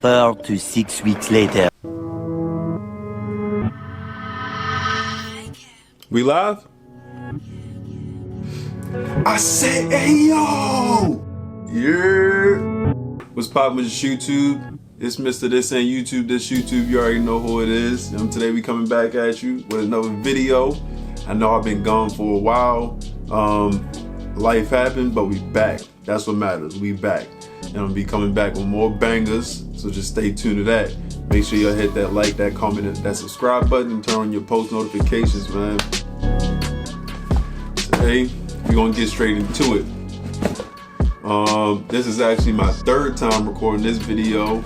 4 to 6 weeks later. We live? I said, hey yo! Yeah! What's poppin' with YouTube? It's Mr. This Ain't YouTube, This YouTube. You already know who it is. Today we coming back at you with another video. I know I've been gone for a while. Life happened, but we back. That's what matters. We back. And I'm gonna be coming back with more bangers. So just stay tuned to that. Make sure y'all hit that like, that comment, that subscribe button, and turn on your post notifications, man. Today, we're gonna get straight into it. This is actually my third time recording this video.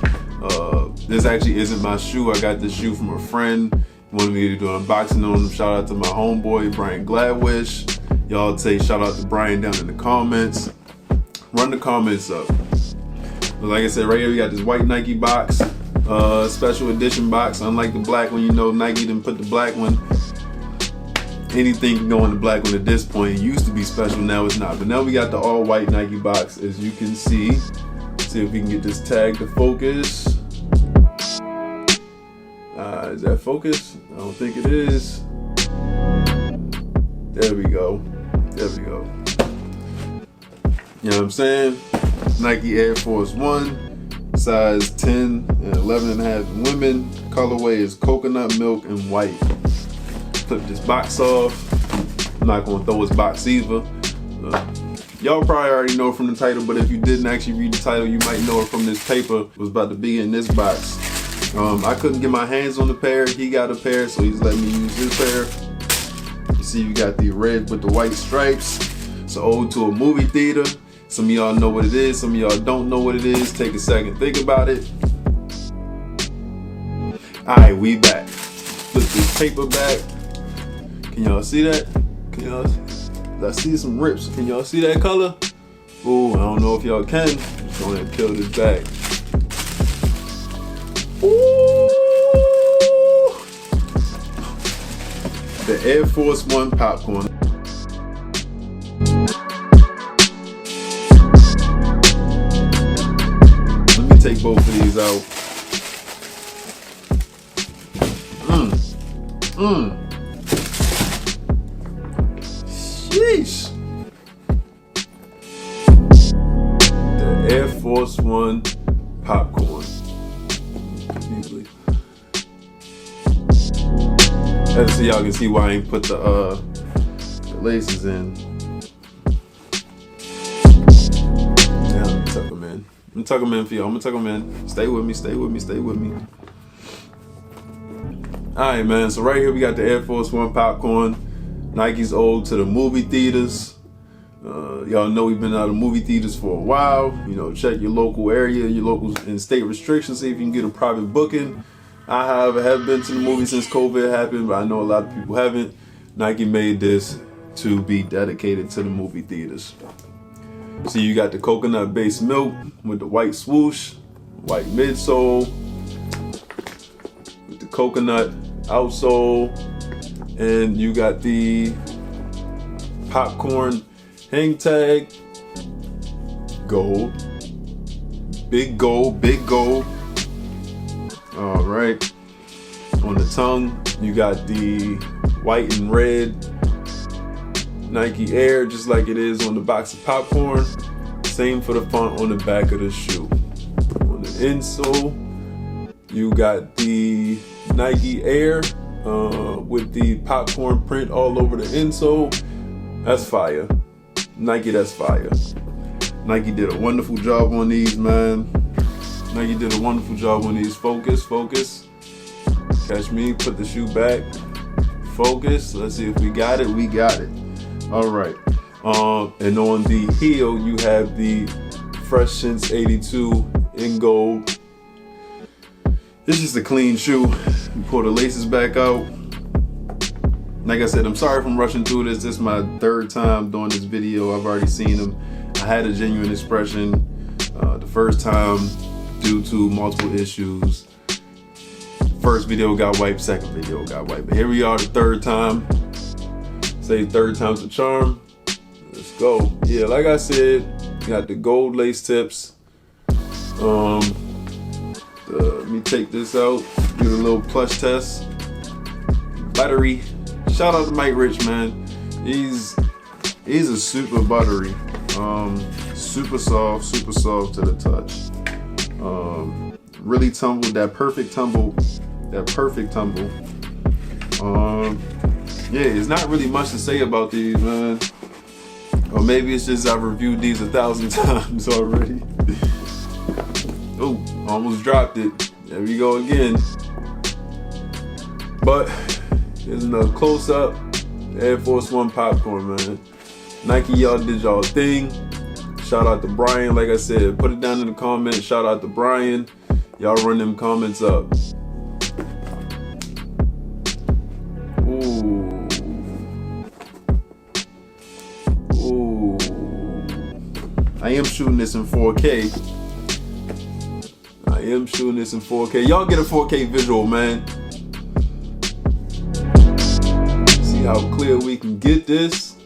This actually isn't my shoe. I got this shoe from a friend. He wanted me to do an unboxing on him. Shout out to my homeboy, Brian Gladwish. Y'all say shout out to Brian down in the comments. Run the comments up. But like I said, right here we got this white Nike box. Special edition box. Unlike the black one, you know Nike didn't put the black one. Anything can go in the black one at this point. It used to be special, now it's not. But now we got the all white Nike box, as you can see. See if we can get this tag to focus. Is that focus? I don't think it is. There we go. There we go. You know what I'm saying? Nike Air Force One, size 10 and 11 and a half women. Colorway is coconut milk and white. Flip this box off. I'm not gonna throw this box either. Y'all probably already know from the title, but if you didn't actually read the title, you might know it from this paper. It was about to be in this box. I couldn't get my hands on the pair. He got a pair, so he's letting me use his pair. You see, you got the red with the white stripes. It's an ode to a movie theater. Some of y'all know what it is. Some of y'all don't know what it is. Take a second, think about it. All right, we back. Flip this paper back. Can y'all see that? Can y'all? I see some rips. Can y'all see that color? Ooh, I don't know if y'all can. Just go ahead and peel this back. Ooh. The Air Force One popcorn. Let me take both of these out. Sheesh. The Air Force One popcorn. Easily. Let's see, y'all can see why I ain't put the laces in. Yeah, I'm gonna tuck them in. I'm gonna tuck them in for y'all. I'm gonna tuck them in. Stay with me, stay with me, stay with me. Alright, man, so right here we got the Air Force One popcorn. Nike's ode to the movie theaters. Y'all know we've been out of movie theaters for a while. You know, check your local area, your local and state restrictions, see if you can get a private booking. I, however, have been to the movie since COVID happened, but I know a lot of people haven't. Nike made this to be dedicated to the movie theaters. So you got the coconut-based milk with the white swoosh, white midsole, with the coconut outsole, and you got the popcorn hang tag, gold, big gold, big gold. All right, on the tongue, you got the white and red Nike Air, just like it is on the box of popcorn. Same for the font on the back of the shoe. On the insole, you got the Nike Air with the popcorn print all over the insole. That's fire. Nike, that's fire. Nike did a wonderful job on these, man. Nike did a wonderful job on these. Focus, focus. Catch me, put the shoe back. Focus, let's see if we got it. We got it. All right. And on the heel, you have the Fresh Since 82 in gold. This is a clean shoe. You pull the laces back out. Like I said, I'm sorry if I'm rushing through this. This is my third time doing this video. I've already seen them. I had a genuine expression the first time due to multiple issues. First video got wiped, second video got wiped. But here we are the third time. Say third time's a charm. Let's go. Yeah, like I said, got the gold lace tips. Let me take this out, do the little plush test. Buttery. Shout out to Mike Rich, man. He's a super buttery. Super soft to the touch. Really tumbled, that perfect tumble. Yeah, it's not really much to say about these, man. Or maybe it's just I've reviewed these 1,000 times already. Oh, almost dropped it. There we go again. But here's another close-up. Air Force One popcorn, man. Nike, y'all did y'all thing. Shout out to Brian. Like I said, put it down in the comments. Shout out to Brian. Y'all run them comments up. Ooh. Ooh. I am shooting this in 4K. Y'all get a 4K visual, man. See how clear we can get this.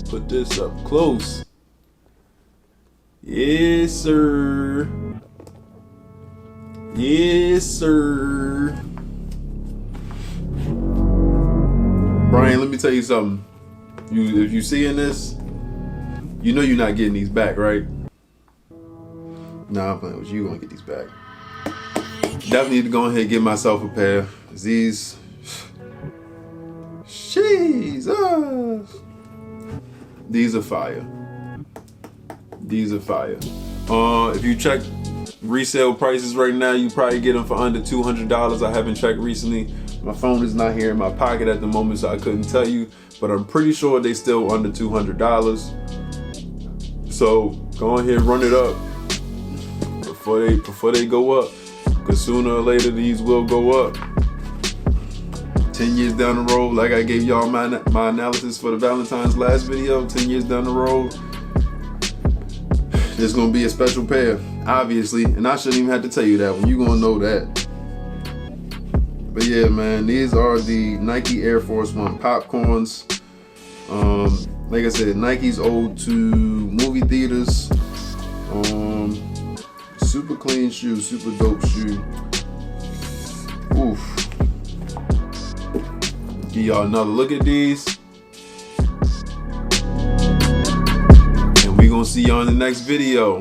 Put this up close. Yes, sir. Yes, sir. Brian, let me tell you something. If you seeing this, you know you're not getting these back, right? Nah, I'm playing with you. Gonna get these back. Definitely need to go ahead and get myself a pair. These, Jesus, these are fire. If you check resale prices right now, you probably get them for under $200. I haven't checked recently. My phone is not here in my pocket at the moment, so I couldn't tell you, but I'm pretty sure they still under $200. So go ahead and run it up before they go up, because sooner or later these will go up. 10 years down the road, like I gave y'all my analysis for the Valentine's last video, 10 years down the road, there's gonna be a special pair, obviously, and I shouldn't even have to tell you that one. You gonna know that. But yeah, man, these are the Nike Air Force One popcorns. Like I said, Nike's ode to movie theaters. Super clean shoe, super dope shoe. Oof. Give y'all another look at these. And we gonna see y'all in the next video.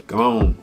Come on.